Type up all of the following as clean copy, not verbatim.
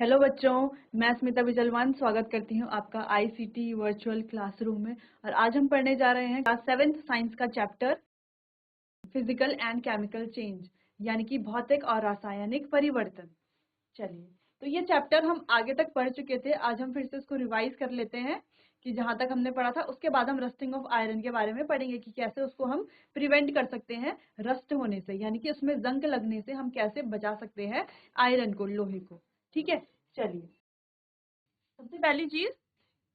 Hello बच्चों, मैं स्मिता विजलवान स्वागत करती हूँ आपका आईसीटी वर्चुअल क्लासरूम में। और आज हम पढ़ने जा रहे हैं क्लास 7 साइंस का chapter physical and chemical change, यानी कि भौतिक और रासायनिक परिवर्तन। चलिए, तो ये चैप्टर हम आगे तक पढ़ चुके थे। आज हम फिर से इसको रिवाइज कर लेते हैं कि जहां तक हमने पढ़ा था। उसके बाद हम रस्टिंग ऑफ आयरन के बारे में पढ़ेंगे कि कैसे उसको हम प्रिवेंट कर सकते हैं रस्ट होने से, यानी कि उसमें जंग लगने से हम कैसे बचा सकते हैं आयरन को, लोहे को। ठीक है, चलिए। सबसे पहली चीज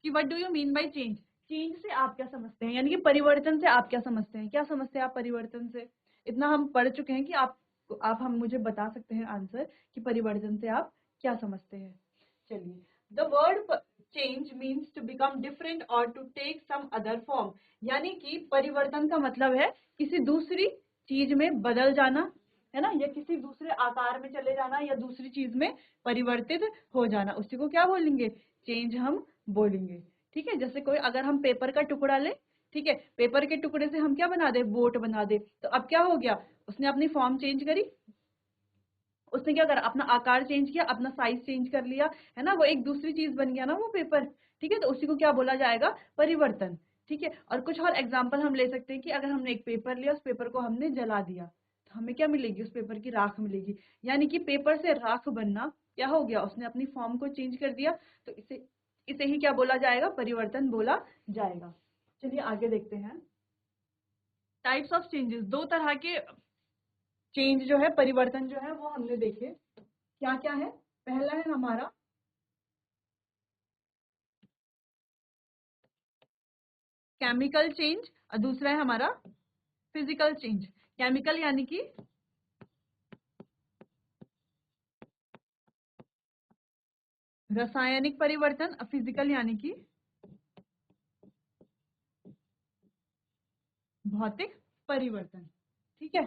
कि what do you mean by change. Change से आप क्या समझते हैं, यानी कि परिवर्तन से आप क्या समझते हैं, क्या समझते हैं आप परिवर्तन से। इतना हम पढ़ चुके हैं कि आप हम मुझे बता सकते हैं आंसर कि परिवर्तन से आप क्या समझते हैं। चलिए, the word change means to become different और to take some other form, यानी कि परिवर्तन का मतलब है किसी दूसरी चीज में बदल जाना, है ना, या किसी दूसरे आकार में चले जाना, या दूसरी चीज में परिवर्तित हो जाना। उसी को क्या बोलेंगे, चेंज हम बोलेंगे। ठीक है, जैसे कोई अगर हम पेपर का टुकड़ा ले, ठीक है, पेपर के टुकड़े से हम क्या बना दे, बोट बना दे, तो अब क्या हो गया, उसने अपनी फॉर्म चेंज करी, उसने क्या करा, अपना आकार चेंज किया, अपना साइज चेंज कर लिया, है ना, वो एक दूसरी चीज बन गया ना वो पेपर। ठीक है, तो उसी को क्या बोला जाएगा, परिवर्तन। ठीक है, और कुछ और एग्जाम्पल हम ले सकते हैं कि अगर हमने एक पेपर लिया, उस पेपर को हमने जला दिया, तो हमें क्या मिलेगी, उस पेपर की राख मिलेगी। यानी कि पेपर से राख बनना क्या हो गया, उसने अपनी फॉर्म को चेंज कर दिया, तो इसे इसे ही क्या बोला जाएगा, परिवर्तन बोला जाएगा। चलिए आगे देखते हैं। टाइप्स ऑफ चेंजेस, दो तरह के चेंज जो है, परिवर्तन जो है वो हमने देखे। क्या क्या है, पहला है हमारा केमिकल चेंज और दूसरा है हमारा फिजिकल चेंज। केमिकल यानी कि रासायनिक परिवर्तन, और फिजिकल यानी कि भौतिक परिवर्तन। ठीक है,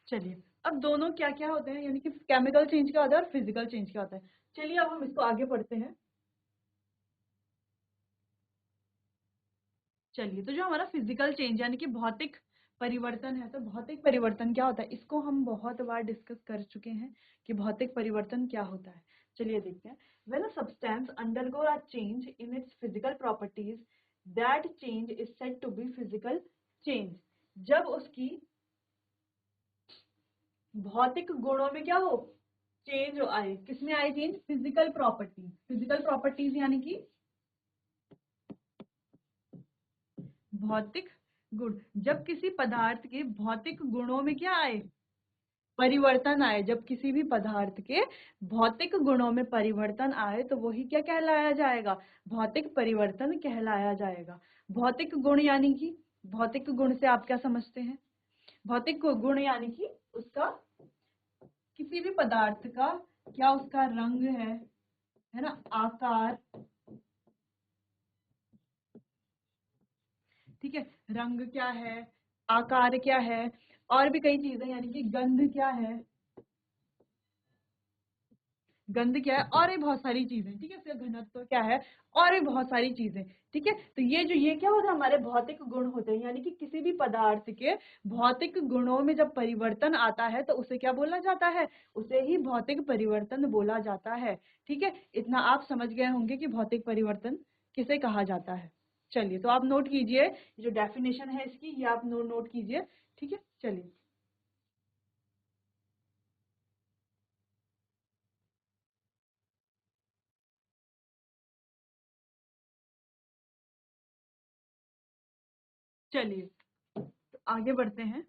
चलिए अब दोनों क्या क्या होते हैं, यानी कि केमिकल चेंज क्या होता है और फिजिकल चेंज क्या होता है। चलिए अब हम इसको आगे पढ़ते हैं। चलिए, तो जो हमारा फिजिकल चेंज यानी कि भौतिक परिवर्तन है, तो भौतिक परिवर्तन क्या होता है, इसको हम बहुत बार डिस्कस कर चुके हैं कि भौतिक परिवर्तन क्या होता है। चलिए देखते हैं। When a substance undergo a change in its physical properties, that change is said to be physical change. जब उसकी भौतिक गुणों में क्या हो, चेंज आए, किसमें आए change, physical properties. Physical properties यानी कि भौतिक गुण। जब किसी पदार्थ के भौतिक गुणों में क्या आए, परिवर्तन आए, जब किसी भी पदार्थ के भौतिक गुणों में परिवर्तन आए, तो वही क्या कहलाया जाएगा, भौतिक परिवर्तन कहलाया जाएगा। भौतिक गुण यानी कि, भौतिक गुण से आप क्या समझते हैं, भौतिक गुण यानी कि उसका, किसी भी पदार्थ का क्या उसका रंग है ना, आकार, ठीक है, रंग क्या है, आकार क्या है, और भी कई चीजें, यानी कि गंध क्या है, गंध क्या है, और भी बहुत सारी चीजें। ठीक है, उसका घनत्व क्या है, और भी बहुत सारी चीजें। ठीक है, तो ये क्या होता है, हमारे भौतिक गुण होते हैं। यानी कि किसी भी पदार्थ के भौतिक गुणों में जब परिवर्तन आता है, तो उसे क्या बोला जाता है, उसे ही भौतिक परिवर्तन बोला जाता है। ठीक है, इतना आप समझ गए होंगे कि भौतिक परिवर्तन किसे कहा जाता है। चलिए, तो आप नोट कीजिए, जो डेफिनेशन है इसकी, ये आप नोट कीजिए। ठीक है, चलिए। चलिए, तो आगे बढ़ते हैं।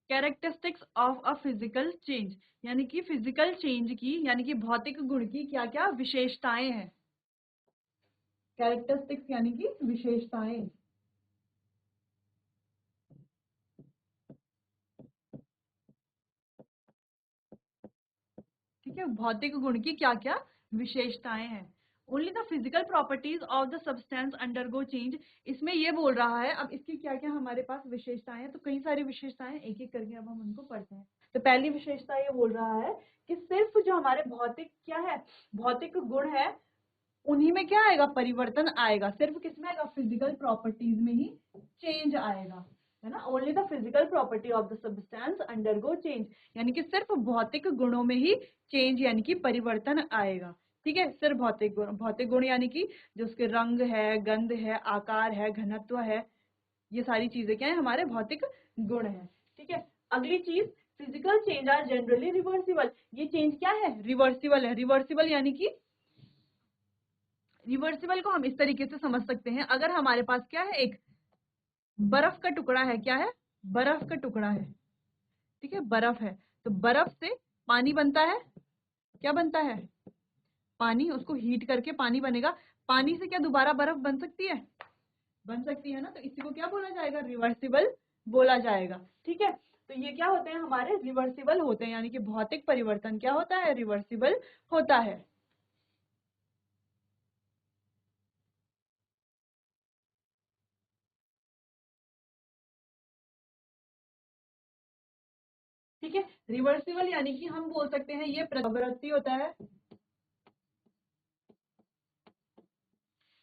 Characteristics of a physical change, यानी कि फिजिकल चेंज की, यानी कि भौतिक गुण की क्या क्या विशेषताएं हैं। कैरेक्टरिस्टिक्स यानी कि विशेषताएं। ठीक है, भौतिक गुण की क्या क्या विशेषताएं हैं। Only the physical properties of the substance undergo change. इसमें ये बोल रहा है, अब इसकी क्या क्या हमारे पास विशेषताएं हैं, तो कई सारी विशेषताएं, एक एक करके अब हम उनको पढ़ते हैं। तो पहली विशेषता ये बोल रहा है कि सिर्फ जो हमारे भौतिक क्या है, भौतिक गुण है, उन्हीं में क्या आएगा, परिवर्तन आएगा। सिर्फ किसमें आएगा, फिजिकल प्रॉपर्टीज में ही चेंज आएगा, है ना। Only the physical property of the substance undergo change, यानी कि सिर्फ भौतिक गुणों में ही चेंज यानी कि परिवर्तन आएगा। ठीक है, सिर्फ भौतिक गुण यानी कि जो उसके रंग है, गंध है, आकार है, घनत्व है, ये सारी चीजें क्या है, हमारे भौतिक गुण है। ठीक है, अगली चीज, physical change are generally reversible. ये चेंज क्या है, रिवर्सिबल है। रिवर्सिबल यानी कि रिवर्सिबल को हम इस तरीके से समझ सकते हैं, अगर हमारे पास क्या है, एक बर्फ का टुकड़ा है, क्या है, बर्फ का टुकड़ा है। ठीक है, बर्फ है, तो बर्फ से पानी बनता है, क्या बनता है, पानी। उसको हीट करके पानी बनेगा। पानी से क्या दोबारा बर्फ बन सकती है, बन सकती है ना। तो इसी को क्या बोला जाएगा, रिवर्सिबल बोला जाएगा। ठीक है, तो ये क्या होते हैं, हमारे रिवर्सिबल होते हैं, यानी कि भौतिक परिवर्तन क्या होता है, रिवर्सिबल होता है। ठीक है, रिवर्सिबल यानी कि हम बोल सकते हैं ये प्रवृत्ति होता है।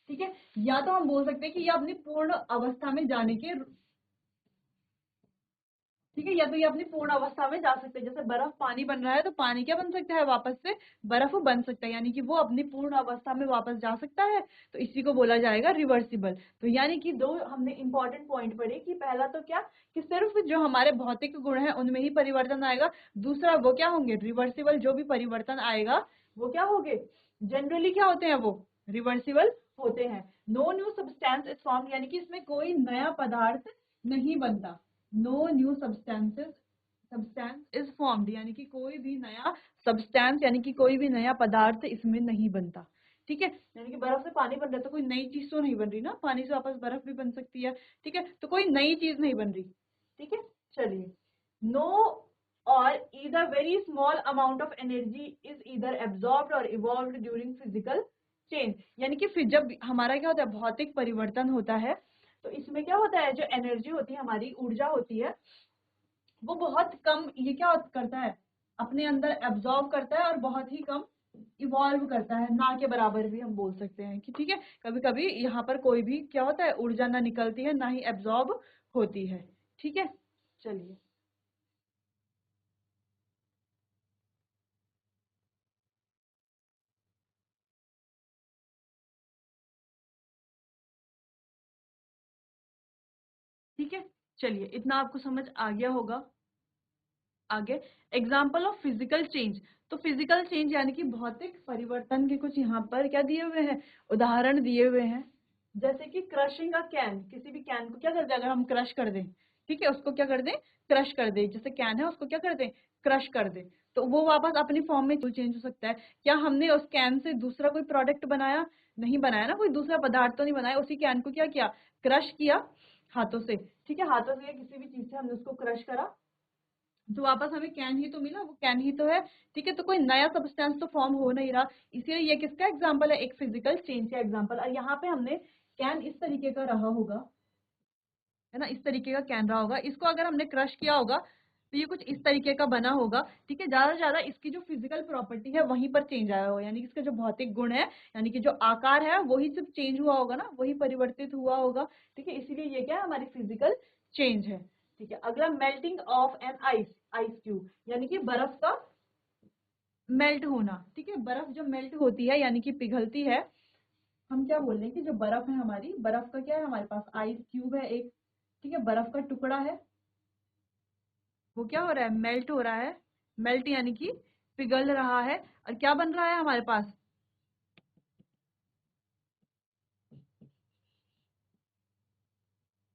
ठीक है, या तो हम बोल सकते हैं कि ये अपनी पूर्ण अवस्था में जाने के, ठीक है, या तो ये अपनी पूर्ण अवस्था में जा सकते हैं। जैसे बर्फ पानी बन रहा है, तो पानी क्या बन सकता है, वापस से बर्फ बन सकता है, यानी कि वो अपनी पूर्ण अवस्था में वापस जा सकता है। तो इसी को बोला जाएगा रिवर्सिबल। तो यानी कि दो हमने इंपॉर्टेंट पॉइंट पढ़े कि पहला तो क्या, कि सिर्फ जो हमारे भौतिक गुण है उनमें ही परिवर्तन आएगा। दूसरा वो क्या होंगे, रिवर्सिबल, जो भी परिवर्तन आएगा वो क्या होंगे, जनरली क्या होते हैं, वो रिवर्सिबल होते हैं। No new substance is form, यानी कि इसमें कोई नया पदार्थ नहीं बनता। No new substance is formed, यानी कि कोई भी नया सब्सटेंस यानी कि कोई भी नया पदार्थ इसमें नहीं बनता। ठीक है, यानी कि बर्फ से पानी बन रहा है तो कोई नई चीज तो नहीं बन रही ना, पानी से वापस बर्फ भी बन सकती है। ठीक है, तो कोई नई चीज नहीं बन रही। ठीक है, चलिए, नो और either very small amount of energy is either absorbed और इवॉल्व्ड ड्यूरिंग फिजिकल चेंज, यानी कि फिर जब हमारा क्या होता है, भौतिक परिवर्तन होता है, तो इसमें क्या होता है, जो एनर्जी होती है, हमारी ऊर्जा होती है, वो बहुत कम, ये क्या करता है, अपने अंदर एब्जॉर्ब करता है और बहुत ही कम इवॉल्व करता है, ना के बराबर भी हम बोल सकते हैं कि ठीक है, कभी कभी यहाँ पर कोई भी क्या होता है, ऊर्जा ना निकलती है ना ही एब्जॉर्ब होती है। ठीक है, चलिए, ठीक है, चलिए, इतना आपको समझ आ गया होगा। आगे, एग्जाम्पल ऑफ फिजिकल चेंज। तो फिजिकल चेंज यानी कि भौतिक परिवर्तन के कुछ यहाँ पर क्या दिए हुए हैं, उदाहरण दिए हुए हैं। जैसे कि क्रशिंग अ कैन, किसी भी कैन को क्या कर दें, अगर हम क्रश कर दें, ठीक है, उसको क्या कर दें, क्रश कर दें। जैसे कैन है उसको क्या कर दें, क्रश कर दें, तो वो वापस अपनी फॉर्म में चेंज हो सकता है। क्या हमने उस कैन से दूसरा कोई प्रोडक्ट बनाया, नहीं बनाया ना, कोई दूसरा पदार्थ तो नहीं बनाया, उसी कैन को क्या किया, क्रश किया हाथों से। ठीक है, हाथों से या किसी भी चीज से हमने उसको क्रश करा, तो वापस हमें कैन ही तो मिला, वो कैन ही तो है। ठीक है, तो कोई नया सब्सटेंस तो फॉर्म हो नहीं रहा, इसलिए ये किसका एग्जांपल है, एक फिजिकल चेंज का एग्जांपल। और यहाँ पे हमने कैन इस तरीके का रहा होगा, है ना, इस तरीके का कैन रहा होगा, इसको अगर हमने क्रश किया होगा तो ये कुछ इस तरीके का बना होगा। ठीक है, ज्यादा से ज्यादा इसकी जो फिजिकल प्रॉपर्टी है वहीं पर चेंज आया होगा, यानी कि इसका जो भौतिक गुण है, यानी कि जो आकार है वही सिर्फ चेंज हुआ होगा ना, वही परिवर्तित हुआ होगा। ठीक है, इसीलिए ये क्या है, हमारी फिजिकल चेंज है। ठीक है, अगला, melting of an ice ice cube, यानी कि बर्फ का मेल्ट होना। ठीक है, बर्फ जब मेल्ट होती है यानी कि पिघलती है, हम क्या बोल रहे हैं कि जो बर्फ है हमारी, बर्फ का क्या है, हमारे पास आइस क्यूब है एक, ठीक है, बर्फ का टुकड़ा है, वो क्या हो रहा है, मेल्ट हो रहा है। मेल्ट यानी कि पिघल रहा है, और क्या बन रहा है हमारे पास,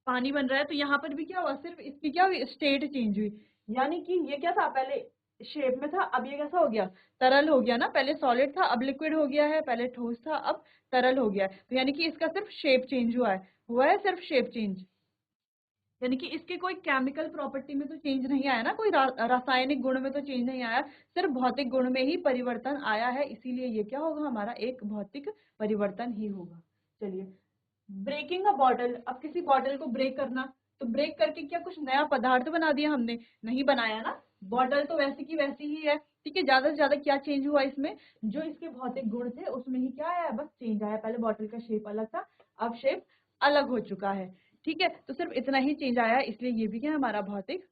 पानी बन रहा है। तो यहाँ पर भी क्या हुआ, सिर्फ इसकी क्या हुई, स्टेट चेंज हुई, यानी कि ये क्या था, पहले शेप में था, अब ये कैसा हो गया, तरल हो गया ना, पहले सॉलिड था अब लिक्विड हो गया है, पहले ठोस था अब तरल हो गया है। तो यानी कि इसका सिर्फ शेप चेंज हुआ है सिर्फ शेप चेंज, यानी कि इसके कोई केमिकल प्रॉपर्टी में तो चेंज नहीं आया ना, कोई रासायनिक गुण में तो चेंज नहीं आया, सिर्फ भौतिक गुण में ही परिवर्तन आया है, इसीलिए ये क्या होगा, हमारा एक भौतिक परिवर्तन ही होगा। चलिए, ब्रेकिंग अ बॉटल, अब किसी बॉटल को ब्रेक करना, तो ब्रेक करके क्या कुछ नया पदार्थ बना दिया हमने, नहीं बनाया ना, बॉटल तो वैसी की वैसी ही है। ठीक है, ज्यादा से ज्यादा क्या चेंज हुआ इसमें, जो इसके भौतिक गुण थे उसमें ही क्या आया, बस चेंज आया, पहले बॉटल का शेप अलग था, अब शेप अलग हो चुका है। ठीक है, तो सिर्फ इतना ही चेंज आया है, इसलिए ये भी क्या हमारा भौतिक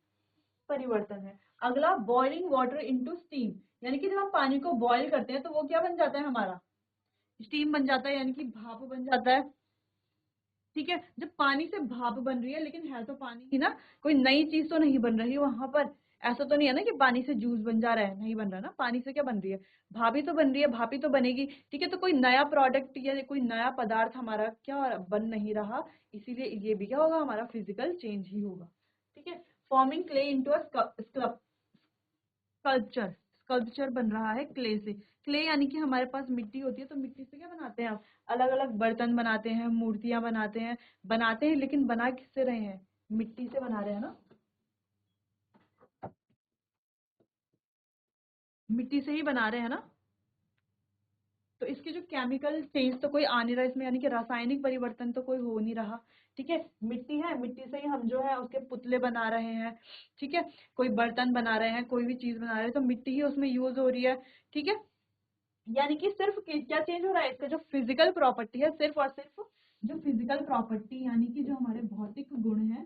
परिवर्तन है। अगला, बॉइलिंग वाटर इनटू स्टीम, यानी कि जब हम पानी को बॉईल करते हैं तो वो क्या बन जाता है हमारा, स्टीम बन जाता है, यानी कि भाप बन जाता है। ठीक है, जब पानी से भाप बन रही है, लेकिन है तो पानी ही ना, कोई नई चीज तो नहीं बन रही वहां पर। ऐसा तो नहीं है ना कि पानी से जूस बन जा रहा है, नहीं बन रहा ना, पानी से क्या बन रही है, भाप ही तो बन रही है, भाप ही तो बनेगी। ठीक है, तो कोई नया प्रोडक्ट या कोई नया पदार्थ हमारा क्या बन नहीं रहा, इसीलिए ये भी क्या होगा, हमारा फिजिकल चेंज ही होगा। ठीक है, forming clay into a sculpture, sculpture बन रहा है क्ले से। क्ले यानी कि हमारे पास मिट्टी होती है, तो मिट्टी से क्या बनाते हैं हम, अलग अलग बर्तन बनाते हैं, मूर्तियां बनाते हैं, लेकिन बना किससे रहे हैं, मिट्टी से बना रहे हैं ना, मिट्टी से ही बना रहे हैं ना। तो इसके जो केमिकल चेंज तो कोई आ नहीं रहा इसमें, यानी कि रासायनिक परिवर्तन तो कोई हो नहीं रहा। ठीक है, मिट्टी है, मिट्टी से ही हम जो है उसके पुतले बना रहे हैं। ठीक है, कोई बर्तन बना रहे हैं, कोई भी चीज बना रहे हैं, तो मिट्टी ही उसमें यूज हो रही है। ठीक है, यानी कि सिर्फ क्या चेंज हो रहा है, इसका जो फिजिकल प्रॉपर्टी है, सिर्फ और सिर्फ जो फिजिकल प्रॉपर्टी, यानी कि जो हमारे भौतिक गुण है,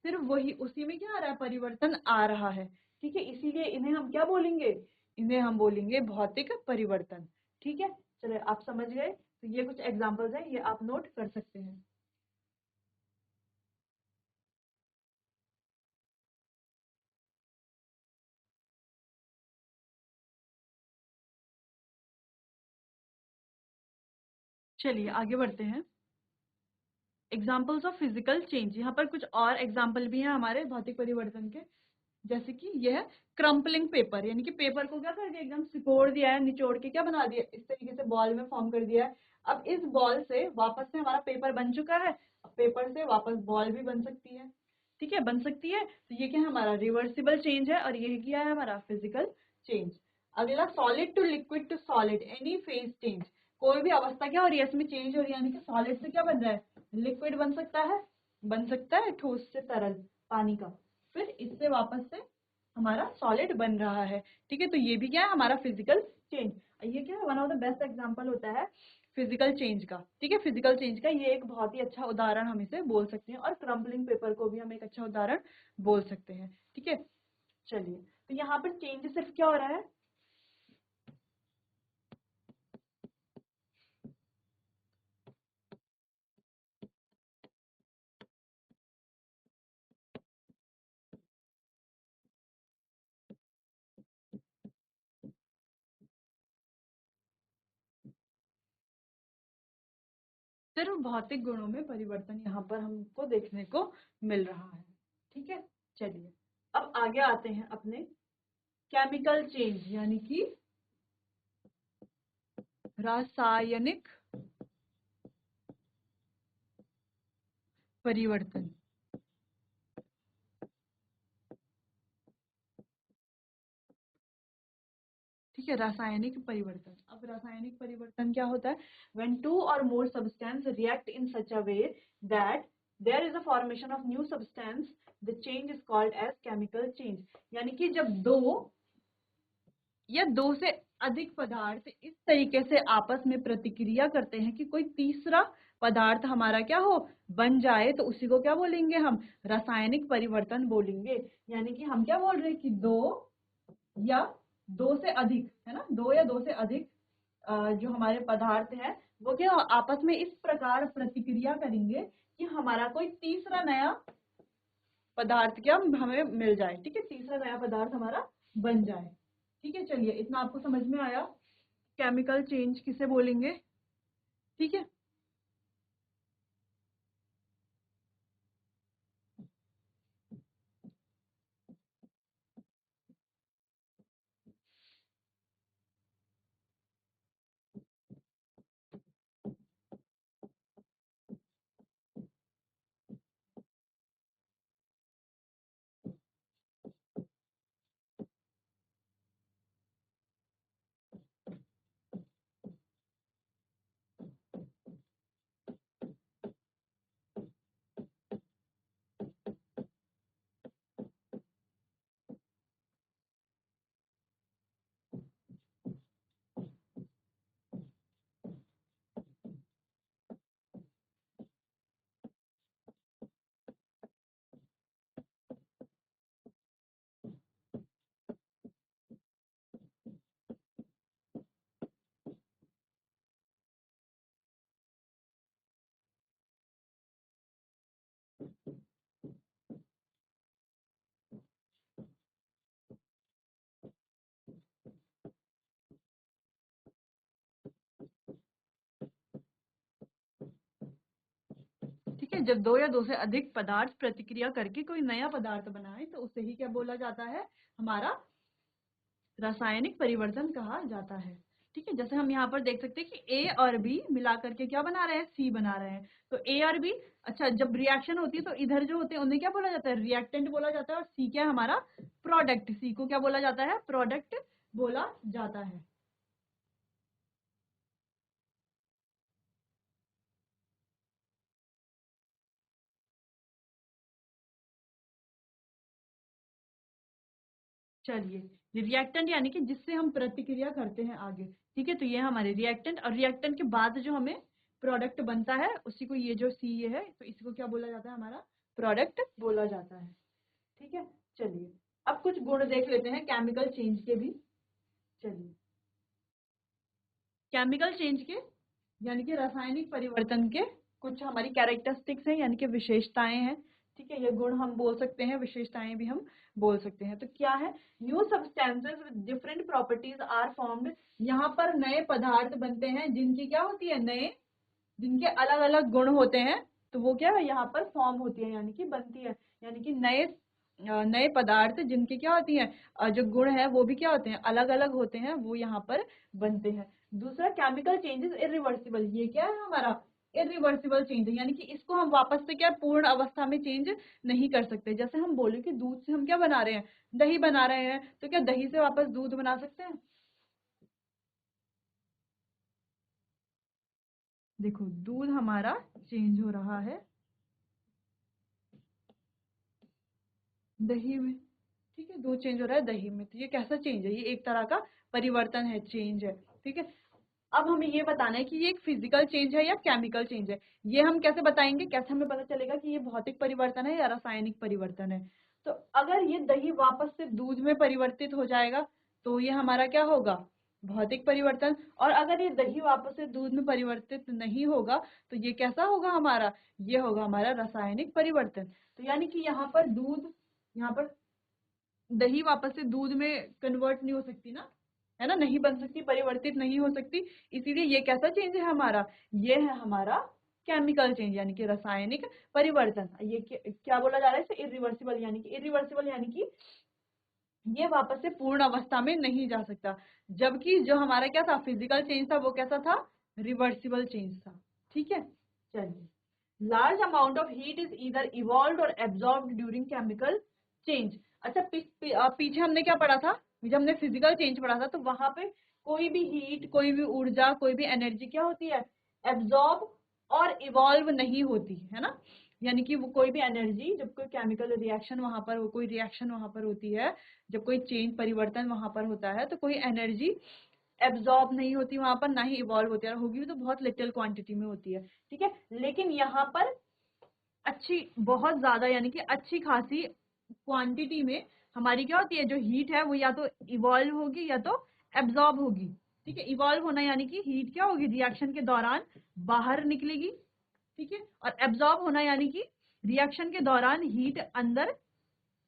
सिर्फ वही, उसी में क्या आ रहा है, परिवर्तन आ रहा है। ठीक है, इसीलिए इन्हें हम क्या बोलेंगे, इन्हें हम बोलेंगे भौतिक परिवर्तन। ठीक है, चलिए आप समझ गए, तो ये कुछ एग्जांपल्स हैं, ये आप नोट कर सकते हैं। चलिए आगे बढ़ते हैं। एग्जाम्पल्स ऑफ फिजिकल चेंज, यहाँ पर कुछ और एग्जाम्पल भी हैं हमारे भौतिक परिवर्तन के। जैसे कि यह है क्रम्पलिंग पेपर, यानी कि पेपर को क्या कर दिया, एकदम सिकोड़ दिया है, निचोड़ के क्या बना दिया, इस तरीके से बॉल में फॉर्म कर दिया है। अब इस बॉल से वापस से हमारा पेपर बन चुका है, अब पेपर से वापस बॉल भी बन सकती है। ठीक है, बन सकती है, तो ये क्या है, हमारा रिवर्सिबल चेंज है, और ये क्या है, हमारा फिजिकल चेंज। अगला, solid to liquid to solid, any phase change, कोई भी अवस्था क्या हो रही है इसमें चेंज हो रही है, यानी कि सॉलिड से क्या बन रहा है, लिक्विड बन सकता है, ठोस से तरल, पानी का, फिर इससे वापस से हमारा सॉलिड बन रहा है। ठीक है, तो ये भी क्या है, हमारा फिजिकल चेंज। ये क्या है, one of the best example होता है फिजिकल चेंज का। ठीक है, फिजिकल चेंज का ये एक बहुत ही अच्छा उदाहरण हम इसे बोल सकते हैं, और क्रम्पलिंग पेपर को भी हम एक अच्छा उदाहरण बोल सकते हैं। ठीक है, चलिए, तो यहाँ पर चेंज सिर्फ क्या हो रहा है, सिर्फ भौतिक गुणों में परिवर्तन यहाँ पर हमको देखने को मिल रहा है। ठीक है, चलिए अब आगे आते हैं अपने केमिकल चेंज, यानी कि रासायनिक परिवर्तन। ठीक है, रासायनिक परिवर्तन, अब रासायनिक परिवर्तन क्या होता है, when two or more substance react in such a way that there is a formation of new substance, the change is called as chemical change। यानी कि जब दो या दो से अधिक पदार्थ इस तरीके से आपस में प्रतिक्रिया करते हैं कि कोई तीसरा पदार्थ हमारा क्या हो, बन जाए, तो उसी को क्या बोलेंगे हम, रासायनिक परिवर्तन बोलेंगे। यानी कि हम क्या बोल रहे हैं कि दो या दो से अधिक, है ना, दो या दो से अधिक जो हमारे पदार्थ हैं, वो क्या आपस में इस प्रकार प्रतिक्रिया करेंगे कि हमारा कोई तीसरा नया पदार्थ क्या हमें मिल जाए। ठीक है, तीसरा नया पदार्थ हमारा बन जाए। ठीक है, चलिए इतना आपको समझ में आया, केमिकल चेंज किसे बोलेंगे। ठीक है, जब दो या दो से अधिक पदार्थ प्रतिक्रिया करके कोई नया पदार्थ बनाए तो उसे ही क्या बोला जाता है, हमारा रासायनिक परिवर्तन कहा जाता है। ठीक है, जैसे हम यहाँ पर देख सकते हैं कि ए और बी मिला करके क्या बना रहे हैं, सी बना रहे हैं। तो ए और बी, अच्छा जब रिएक्शन होती है तो इधर जो होते हैं उन्हें क्या बोला जाता है, रिएक्टेंट बोला जाता है, और सी क्या है हमारा प्रोडक्ट, सी को क्या बोला जाता है, प्रोडक्ट बोला जाता है। चलिए, रिएक्टेंट यानी कि जिससे हम प्रतिक्रिया करते हैं आगे। ठीक है, तो ये हमारे रिएक्टेंट, और रिएक्टेंट के बाद जो हमें प्रोडक्ट बनता है उसी को, ये जो सी ये है, तो इसको क्या बोला जाता है, हमारा प्रोडक्ट बोला जाता है। ठीक है, चलिए अब कुछ गुण देख लेते हैं केमिकल चेंज के भी। चलिए, केमिकल चेंज के यानी कि रासायनिक परिवर्तन के कुछ हमारी कैरेक्टरिस्टिक्स हैं, यानी कि विशेषताएं हैं। ठीक है, ये गुण हम बोल सकते हैं, विशेषताएं भी हम बोल सकते हैं। तो क्या है, new substances with different properties are formed. यहाँ पर नए पदार्थ बनते हैं जिनकी क्या होती है, नए, जिनके अलग अलग गुण होते हैं, तो वो क्या है यहाँ पर फॉर्म होती है, यानी कि बनती है। यानी कि नए पदार्थ जिनकी क्या होती है, जो गुण है वो भी क्या होते हैं, अलग अलग होते हैं, वो यहाँ पर बनते हैं। दूसरा, केमिकल चेंजेस इरिवर्सिबल। ये क्या है हमारा इरिवर्सिबल चेंज है, यानी कि इसको हम वापस से क्या पूर्ण अवस्था में चेंज नहीं कर सकते। जैसे हम बोले कि दूध से हम क्या बना रहे हैं, दही बना रहे हैं, तो क्या दही से वापस दूध बना सकते हैं? देखो, दूध हमारा चेंज हो रहा है दही में। ठीक है, दूध चेंज हो रहा है दही में, तो ये कैसा चेंज है, ये एक तरह का परिवर्तन है, चेंज है। ठीक है, अब हमें ये बताना है कि ये एक फिजिकल चेंज है या केमिकल चेंज है। ये हम कैसे बताएंगे, कैसे हमें पता चलेगा कि ये भौतिक परिवर्तन है या रासायनिक परिवर्तन है? तो अगर ये दही वापस से दूध में परिवर्तित हो जाएगा तो ये हमारा क्या होगा, भौतिक परिवर्तन। और अगर ये दही वापस से दूध में परिवर्तित नहीं होगा तो ये कैसा होगा हमारा, ये होगा हमारा रासायनिक परिवर्तन। तो यानी कि यहाँ पर दूध, यहाँ पर दही वापस से दूध में कन्वर्ट नहीं हो सकती ना, है ना, नहीं बन सकती, परिवर्तित नहीं हो सकती। इसीलिए ये कैसा चेंज है हमारा, ये है हमारा केमिकल चेंज, यानी कि रासायनिक परिवर्तन। ये क्या बोला जा रहा है इसे, इरिवर्सिबल, यानी कि इरिवर्सिबल यानी कि ये वापस से पूर्ण अवस्था में नहीं जा सकता। जबकि जो हमारा क्या था, फिजिकल चेंज था, वो कैसा था, रिवर्सिबल चेंज था। ठीक है, चलिए, large amount of heat is either evolve और एब्जॉर्ब ड्यूरिंग केमिकल चेंज। अच्छा, पीछे हमने क्या पढ़ा था, जब हमने फिजिकल चेंज पढ़ा था तो वहां पे कोई भी हीट, कोई भी ऊर्जा, कोई भी एनर्जी क्या होती है, एब्जॉर्ब और इवॉल्व नहीं होती है ना। यानी कि वो कोई भी एनर्जी, जब कोई केमिकल रिएक्शन वहां पर, वो कोई रिएक्शन वहां पर होती है, जब कोई चेंज परिवर्तन वहां पर होता है, तो कोई एनर्जी एब्जॉर्ब नहीं होती वहां पर, ना ही इवॉल्व होती है, और होगी भी तो बहुत लिटिल क्वांटिटी में होती है। ठीक है, लेकिन यहाँ पर अच्छी, बहुत ज्यादा, यानी कि अच्छी खासी क्वांटिटी में हमारी क्या होती है, जो हीट है वो या तो इवॉल्व होगी या तो एब्जॉर्ब होगी। ठीक है, इवॉल्व होना यानी कि हीट क्या होगी, रिएक्शन के दौरान बाहर निकलेगी। ठीक है, और एब्जॉर्ब होना यानी कि रिएक्शन के दौरान हीट अंदर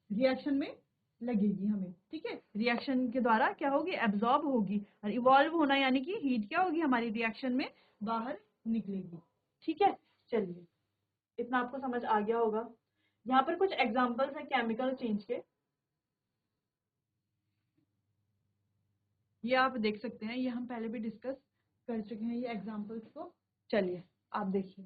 रिएक्शन में लगेगी हमें। ठीक है, रिएक्शन के द्वारा क्या होगी, एब्जॉर्ब होगी। और इवॉल्व होना यानी कि हीट क्या होगी हमारी रिएक्शन में बाहर निकलेगी। ठीक है, चलिए, इतना आपको समझ आ गया होगा। यहाँ पर कुछ एग्जांपल्स हैं केमिकल चेंज के, ये आप देख सकते हैं, ये हम पहले भी डिस्कस कर चुके हैं ये एग्जांपल्स को। चलिए, आप देखिए।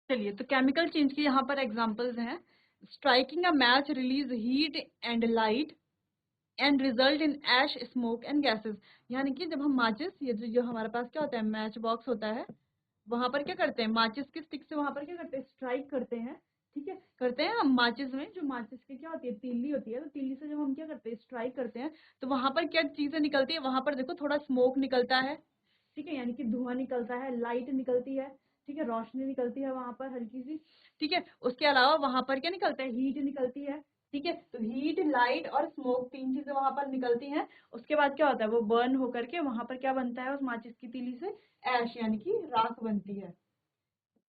चलिए, तो केमिकल चेंज के यहाँ पर एग्जांपल्स हैं। Striking a match release heat and light and result in ash smoke and gases. यानी कि जब हम माचिस, ये जो हमारे पास क्या होता है, मैच बॉक्स होता है, वहां पर क्या करते हैं, माचिस की स्टिक से वहां पर क्या करते हैं, स्ट्राइक करते हैं। ठीक है, करते हैं हम माचिस में, जो माचिस की क्या होती है, तीली होती है, तो तीली से जब हम क्या करते हैं, स्ट्राइक करते हैं, तो वहां पर क्या चीजें निकलती है, वहां पर देखो थोड़ा स्मोक निकलता है। ठीक है, यानी कि धुआं निकलता है, लाइट निकलती है। ठीक है, रोशनी निकलती है वहां पर हल्की सी। ठीक है, उसके अलावा वहां पर क्या निकलता है, हीट निकलती है। ठीक है, तो हीट, लाइट और स्मोक, तीन चीजें वहां पर निकलती हैं। उसके बाद क्या होता है, वो बर्न होकर के वहां पर क्या बनता है, उस माचिस की तीली से ऐश यानी कि राख बनती है।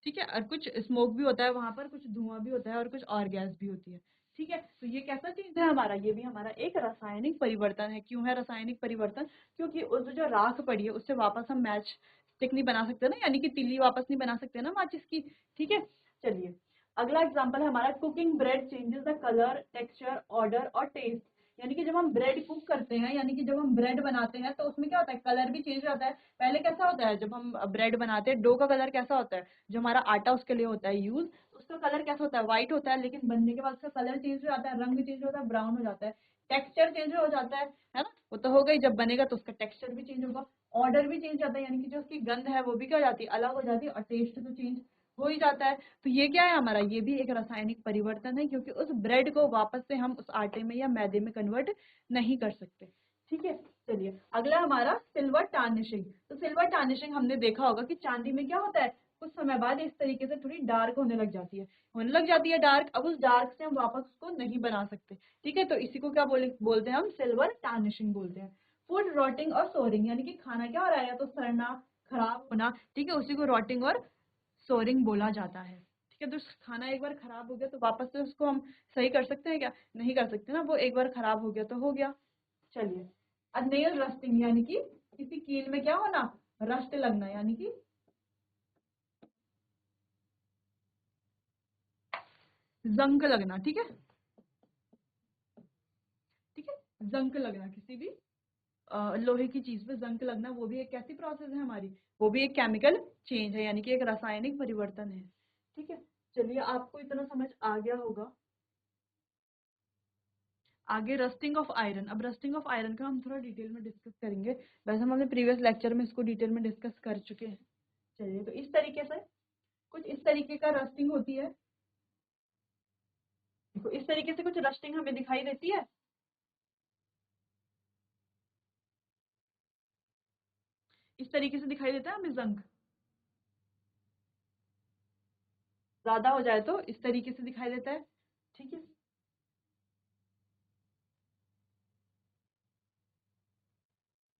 ठीक है, और कुछ स्मोक भी होता है वहां पर, कुछ धुआं भी होता है और कुछ और गैस भी होती है। ठीक है, तो ये कैसा चीज है हमारा, ये भी हमारा एक रासायनिक परिवर्तन है। क्यों है रासायनिक परिवर्तन? क्योंकि उस जो राख पड़ी है उससे वापस हम मैच स्टिक नहीं बना सकते ना, यानी कि तिल्ली वापस नहीं बना सकते ना माचिस की। ठीक है, चलिए अगला एग्जांपल है हमारा, cooking bread changes the colour, texture, order और टेस्ट। यानी कि जब हम ब्रेड कुक करते हैं, यानी कि जब हम ब्रेड बनाते हैं तो उसमें क्या होता है, कलर भी चेंज हो जाता है। पहले कैसा होता है, जब हम ब्रेड बनाते हैं डो का कलर कैसा होता है, जो हमारा आटा उसके लिए होता है यूज, उसका कलर कैसा होता है, व्हाइट होता है। लेकिन बनने के बाद उसका कलर चेंज हो जाता है, रंग चेंज हो जाता है, ब्राउन हो जाता है, टेक्सचर चेंज हो जाता है ना। वो तो हो गई, जब बनेगा तो उसका टेक्सचर भी चेंज होगा, ऑर्डर भी चेंज हो जाता है, यानी कि जो उसकी गंध है वो भी क्या हो जाती है, अलग हो जाती है, और टेस्ट तो चेंज हो ही जाता है। तो ये क्या है हमारा, ये भी एक रासायनिक परिवर्तन है, क्योंकि उस ब्रेड को वापस से हम उस आटे में या मैदे में कन्वर्ट नहीं कर सकते। ठीक है, चलिए अगला हमारा सिल्वर टार्निशिंग। तो सिल्वर टार्निशिंग हमने देखा होगा कि चांदी में क्या होता है, कुछ समय बाद इस तरीके से थोड़ी डार्क होने लग जाती है डार्क। अब उस डार्क से हम वापस उसको नहीं बना सकते। ठीक है, तो इसी को क्या बोलते हैं हम, सिल्वर टार्निशिंग बोलते हैं। फूड रॉटिंग और सोरिंग, यानी कि खाना क्या हो रहा है, या तो सड़ना, खराब होना। ठीक है, उसी को रॉटिंग और सोरिंग बोला जाता है। ठीक है, तो खाना एक बार खराब हो गया तो वापस से उसको हम सही कर सकते हैं क्या, नहीं कर सकते ना, वो एक बार खराब हो गया तो हो गया। चलिए नेल रस्टिंग, यानी कि किसी कील में क्या होना, रस्ट लगना, यानी कि जंग लगना। ठीक है, ठीक है, जंग लगना, किसी भी लोहे की चीज पे जंग लगना, वो भी एक कैसी प्रोसेस है हमारी, वो भी एक केमिकल चेंज है, यानी कि एक रासायनिक परिवर्तन है। ठीक है, चलिए आपको इतना समझ आ गया होगा। आगे रस्टिंग ऑफ आयरन। अब रस्टिंग ऑफ आयरन का हम थोड़ा डिटेल में डिस्कस करेंगे। वैसे हम अपने प्रीवियस लेक्चर में इसको डिटेल में डिस्कस कर चुके हैं। चलिए, तो इस तरीके से कुछ इस तरीके का रस्टिंग होती है। देखो इस तरीके से कुछ रस्टिंग हमें दिखाई देती है। इस तरीके से दिखाई देता है हमें जंग, ज्यादा हो जाए तो इस तरीके से दिखाई देता है। ठीक है,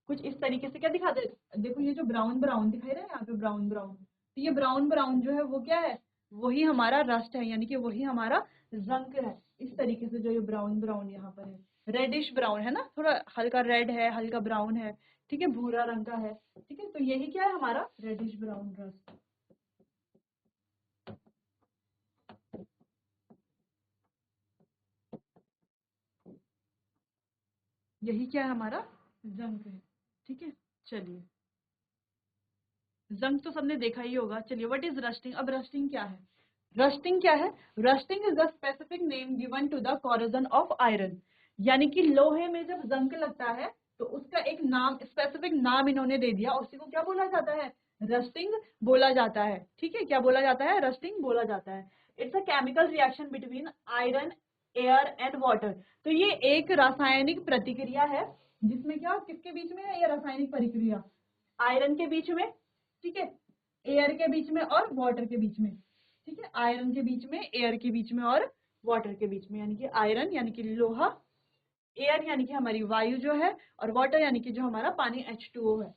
कुछ इस तरीके से क्या दिखाते हैं, देखो ये जो ब्राउन ब्राउन दिखाई रहा है यहाँ पे, ब्राउन ब्राउन, तो ये ब्राउन ब्राउन जो है वो क्या है, वही हमारा रस्ट है, यानी कि वही हमारा जंक है। इस तरीके से जो ये ब्राउन ब्राउन यहाँ पर है, रेडिश ब्राउन है ना, थोड़ा हल्का रेड है, हल्का ब्राउन है। ठीक है, भूरा रंग का है। ठीक है, तो यही क्या है हमारा रेडिश ब्राउन रस्ट, यही क्या है हमारा जंक है। ठीक है, चलिए जंग तो सबने देखा ही होगा। चलिए व्हाट इज रस्टिंग। अब रस्टिंग क्या है, रस्टिंग क्या है, rusting is the specific name given to the corrosion of iron. यानी कि लोहे में जब जंग लगता है तो उसका एक नाम, स्पेसिफिक नाम इन्होंने दे दिया, उसी को क्या बोला जाता है, रस्टिंग बोला जाता है। ठीक है, क्या बोला जाता है, रस्टिंग बोला जाता है। It's a chemical reaction between iron, air and water. तो ये एक रासायनिक प्रतिक्रिया है, जिसमें क्या, किसके बीच में है ये रासायनिक प्रतिक्रिया, आयरन के बीच में, ठीक है, एयर के बीच में और वाटर के बीच में। ठीक है, आयरन के बीच में, एयर के बीच में और वाटर के बीच में, यानी कि आयरन यानी कि लोहा, एयर यानी कि हमारी वायु जो है, और वाटर यानी कि जो हमारा पानी H2O है।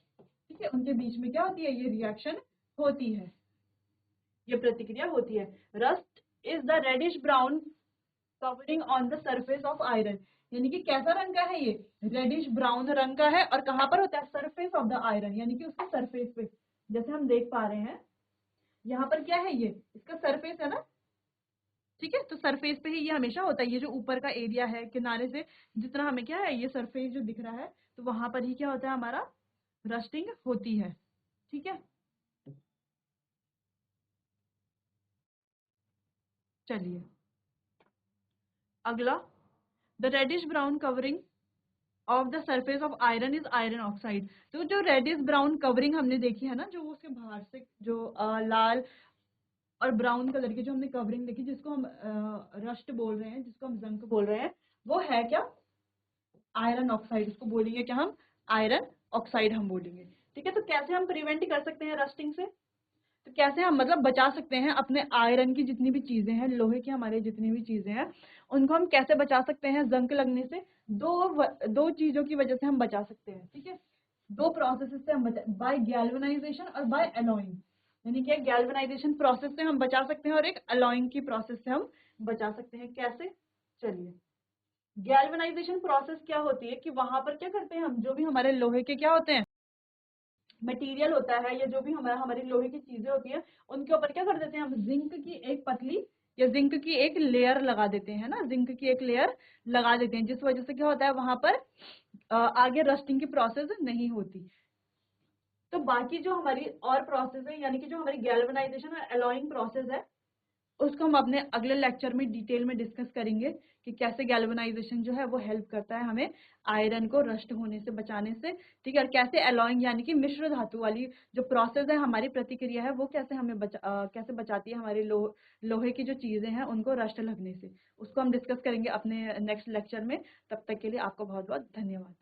ठीक है, उनके बीच में क्या होती है, ये रिएक्शन होती है, ये प्रतिक्रिया होती है। Rust is the reddish brown covering on the surface of iron. यानी कि कैसा रंग का है ये, रेडिश ब्राउन रंग का है, और कहाँ पर होता है, सरफेस ऑफ द आयरन, यानी कि उसके सरफेस पे। जैसे हम देख पा रहे हैं यहाँ पर क्या है, ये इसका सरफेस है ना। ठीक है, तो सरफेस पे ही ये हमेशा होता है, ये जो ऊपर का एरिया है किनारे से जितना हमें क्या है, ये सरफेस जो दिख रहा है, तो वहां पर ही क्या होता है हमारा रस्टिंग होती है। ठीक है, चलिए अगला, the reddish brown covering of the surface of iron is iron oxide. तो जो रेडिश ब्राउन कवरिंग हमने देखी है ना, जो वो उसके बाहर से जो लाल और ब्राउन कलर की जो हमने कवरिंग देखी, जिसको हम रस्ट बोल रहे हैं, जिसको हम जंक बोल रहे हैं, वो है क्या, आयरन ऑक्साइड। उसको बोलेंगे क्या हम, आयरन ऑक्साइड हम बोलेंगे। ठीक है, तो कैसे हम प्रिवेंट कर सकते हैं रस्टिंग से, तो कैसे हम मतलब बचा सकते हैं अपने आयरन की जितनी भी चीजें हैं, लोहे की हमारे जितनी भी चीजें हैं, उनको हम कैसे बचा सकते हैं जंक लगने से। दो चीजों की वजह से हम बचा सकते हैं। ठीक है, दो प्रोसेस से हम बचा, बाय गैल्वेनाइजेशन और बाय एलॉइंग। यानी कि गैल्वेनाइजेशन प्रोसेस से हम बचा सकते हैं और एक अलोइंग की प्रोसेस से हम बचा सकते हैं। कैसे, चलिए, गैल्वेनाइजेशन प्रोसेस क्या होती है कि वहां पर क्या करते हैं हम, जो भी हमारे लोहे के क्या होते हैं मटेरियल होता है, या जो भी हमारी लोहे की चीजें होती है, उनके ऊपर क्या कर देते हैं हम, जिंक की एक पतली या जिंक की एक लेयर लगा देते हैं ना, जिंक की एक लेयर लगा देते हैं, जिस वजह से क्या होता है वहां पर आगे रस्टिंग की प्रोसेस नहीं होती। तो बाकी जो हमारी और प्रोसेस है, यानी कि जो हमारी गैल्वेनाइजेशन और एलॉइंग प्रोसेस है, उसको हम अपने अगले लेक्चर में डिटेल में डिस्कस करेंगे कि कैसे गैल्वेनाइजेशन जो है वो हेल्प करता है हमें आयरन को रस्ट होने से बचाने से, ठीक है, और कैसे एलॉइंग यानी कि मिश्र धातु वाली जो प्रोसेस है, हमारी प्रतिक्रिया है, वो कैसे हमें कैसे बचाती है हमारे लोहे की जो चीजें हैं उनको रस्ट लगने से, उसको हम डिस्कस करेंगे अपने नेक्स्ट लेक्चर में। तब तक के लिए आपको बहुत बहुत धन्यवाद।